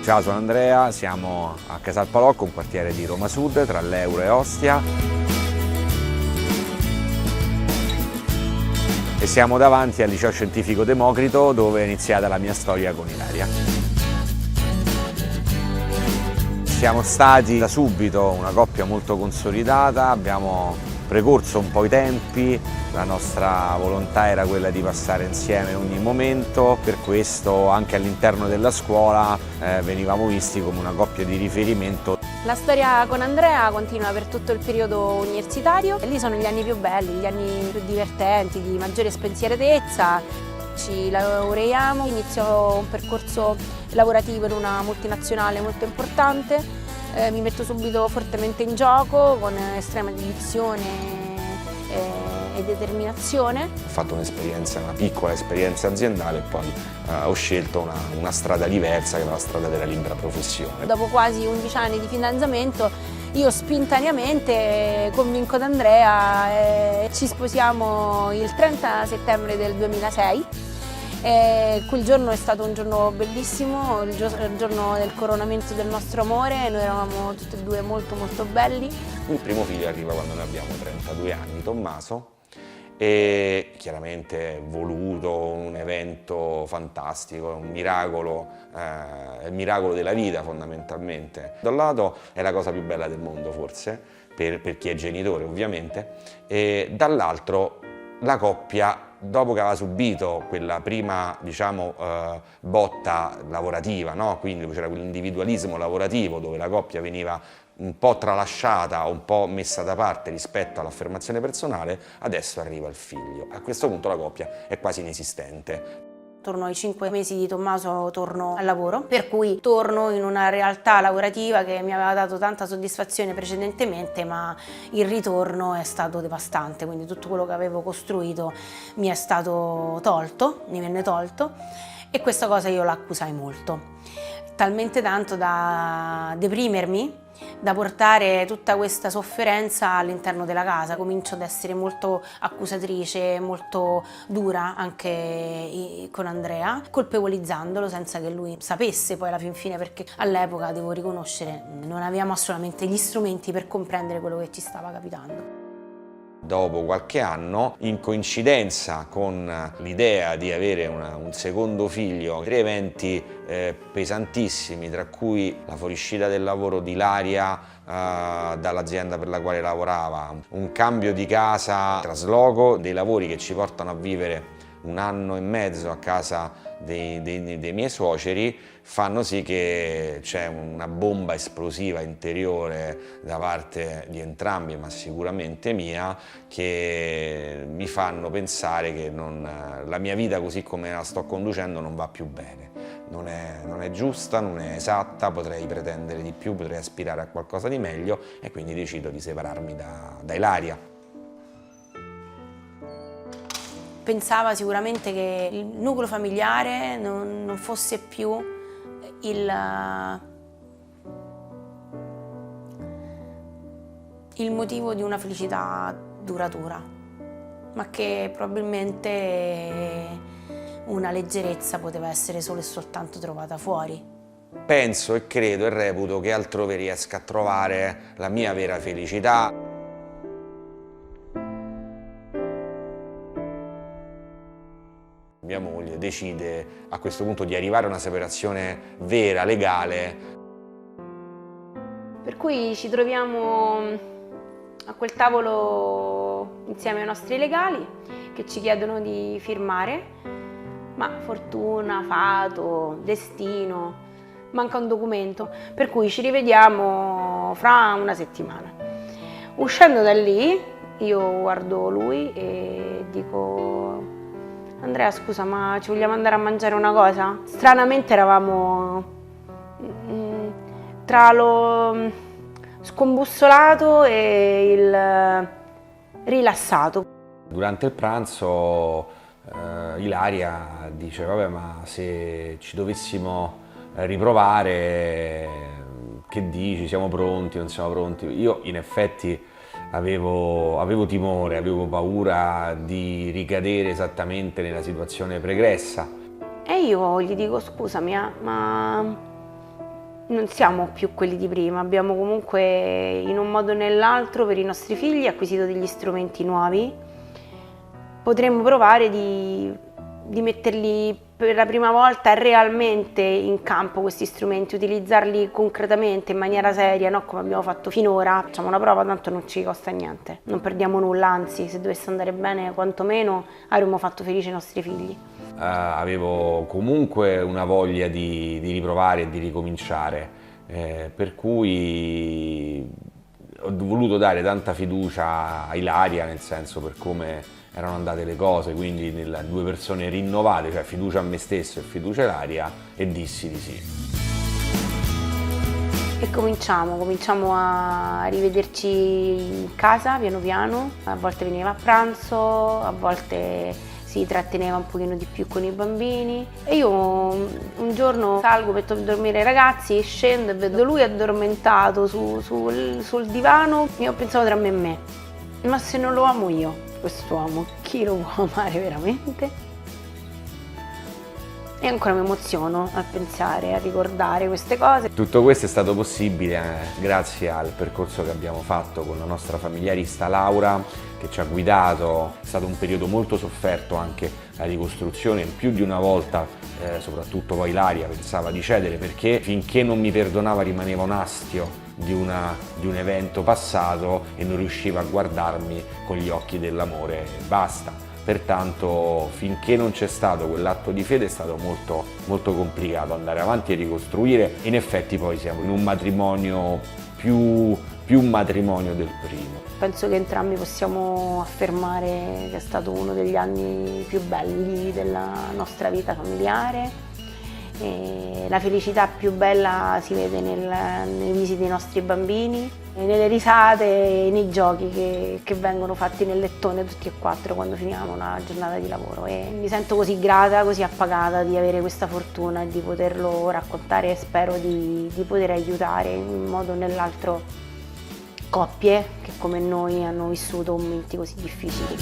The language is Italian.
Ciao, sono Andrea, siamo a Casal Palocco, un quartiere di Roma Sud, tra l'Euro e Ostia. E siamo davanti al Liceo Scientifico Democrito, dove è iniziata la mia storia con Ilaria. Siamo stati da subito una coppia molto consolidata, abbiamo precorso un po' i tempi, la nostra volontà era quella di passare insieme ogni momento, per questo anche all'interno della scuola venivamo visti come una coppia di riferimento. La storia con Andrea continua per tutto il periodo universitario e lì sono gli anni più belli, gli anni più divertenti, di maggiore spensieratezza. Ci laureiamo, iniziò un percorso lavorativo in una multinazionale molto importante. Mi metto subito fortemente in gioco con estrema dedizione e determinazione. Ho fatto un'esperienza, una piccola esperienza aziendale e poi ho scelto una strada diversa, che era la strada della libera professione. Dopo quasi 11 anni di fidanzamento io spontaneamente convinco Andrea e ci sposiamo il 30 settembre del 2006. Quel giorno è stato un giorno bellissimo, il giorno del coronamento del nostro amore, noi eravamo tutti e due molto belli. Il primo figlio arriva quando noi abbiamo 32 anni, Tommaso, e chiaramente voluto, un evento fantastico, un miracolo, è il miracolo della vita fondamentalmente. Da un lato è la cosa più bella del mondo forse, per chi è genitore ovviamente, e dall'altro la coppia, dopo che aveva subito quella prima, diciamo, botta lavorativa, no? Quindi c'era quell'individualismo lavorativo dove la coppia veniva un po' tralasciata, un po' messa da parte rispetto all'affermazione personale, adesso arriva il figlio. A questo punto la coppia è quasi inesistente. Torno ai 5 mesi di Tommaso, torno al lavoro, per cui torno in una realtà lavorativa che mi aveva dato tanta soddisfazione precedentemente, ma il ritorno è stato devastante, quindi tutto quello che avevo costruito mi è stato tolto, mi venne tolto, e questa cosa io la accusai molto, talmente tanto da deprimermi, da portare tutta questa sofferenza all'interno della casa. Comincio ad essere molto accusatrice, molto dura anche con Andrea, colpevolizzandolo senza che lui sapesse poi alla fin fine, perché all'epoca, devo riconoscere, non avevamo assolutamente gli strumenti per comprendere quello che ci stava capitando. Dopo qualche anno, in coincidenza con l'idea di avere un secondo figlio, 3 eventi pesantissimi, tra cui la fuoriuscita del lavoro di Ilaria dall'azienda per la quale lavorava, un cambio di casa, trasloco, dei lavori che ci portano a vivere 1 anno e mezzo a casa dei miei suoceri, fanno sì che c'è una bomba esplosiva interiore da parte di entrambi, ma sicuramente mia, che mi fanno pensare che la mia vita così come la sto conducendo non va più bene, non è giusta, non è esatta, potrei pretendere di più, potrei aspirare a qualcosa di meglio e quindi decido di separarmi da Ilaria. Pensava sicuramente che il nucleo familiare non fosse più il motivo di una felicità duratura, ma che probabilmente una leggerezza poteva essere solo e soltanto trovata fuori. Penso e credo e reputo che altrove riesca a trovare la mia vera felicità. Mia moglie decide a questo punto di arrivare a una separazione vera, legale. Per cui ci troviamo a quel tavolo insieme ai nostri legali che ci chiedono di firmare, ma fortuna, fato, destino, manca un documento, per cui ci rivediamo fra una settimana. Uscendo da lì io guardo lui e dico: Andrea, scusa, ma ci vogliamo andare a mangiare una cosa? Stranamente eravamo tra lo scombussolato e il rilassato. Durante il pranzo Ilaria dice: vabbè, ma se ci dovessimo riprovare, che dici? Siamo pronti, non siamo pronti? Io in effetti avevo timore, avevo paura di ricadere esattamente nella situazione pregressa. E io gli dico: scusami, ma Non siamo più quelli di prima, abbiamo comunque in un modo o nell'altro per i nostri figli acquisito degli strumenti nuovi. Potremmo provare di metterli per la prima volta realmente in campo questi strumenti, utilizzarli concretamente in maniera seria, no? Come abbiamo fatto finora. Facciamo una prova, tanto non ci costa niente, non perdiamo nulla, anzi se dovesse andare bene quantomeno avremmo fatto felici i nostri figli. Avevo comunque una voglia di riprovare e di ricominciare, per cui ho voluto dare tanta fiducia a Ilaria, nel senso per come erano andate le cose, quindi due persone rinnovate, cioè fiducia a me stesso e fiducia a Ilaria, e dissi di sì. E cominciamo a rivederci in casa piano piano, a volte veniva a pranzo, a volte si tratteneva un pochino di più con i bambini e io un giorno salgo, metto a dormire i ragazzi, scendo e vedo lui addormentato sul divano e ho pensato tra me e me, ma se non lo amo io quest'uomo, chi lo può amare veramente? E ancora mi emoziono a pensare, a ricordare queste cose. Tutto questo è stato possibile grazie al percorso che abbiamo fatto con la nostra familiarista Laura, che ci ha guidato. È stato un periodo molto sofferto anche la ricostruzione, più di una volta, soprattutto poi Ilaria pensava di cedere, perché finché non mi perdonava rimaneva un astio di un evento passato e non riusciva a guardarmi con gli occhi dell'amore e basta. Pertanto finché non c'è stato quell'atto di fede è stato molto, molto complicato andare avanti e ricostruire. In effetti poi siamo in un matrimonio più un matrimonio del primo. Penso che entrambi possiamo affermare che è stato uno degli anni più belli della nostra vita familiare. E la felicità più bella si vede nei visi dei nostri bambini, nelle risate e nei giochi che vengono fatti nel lettone tutti e quattro quando finiamo una giornata di lavoro, e mi sento così grata, così appagata di avere questa fortuna e di poterlo raccontare, e spero di poter aiutare in un modo o nell'altro coppie che come noi hanno vissuto momenti così difficili.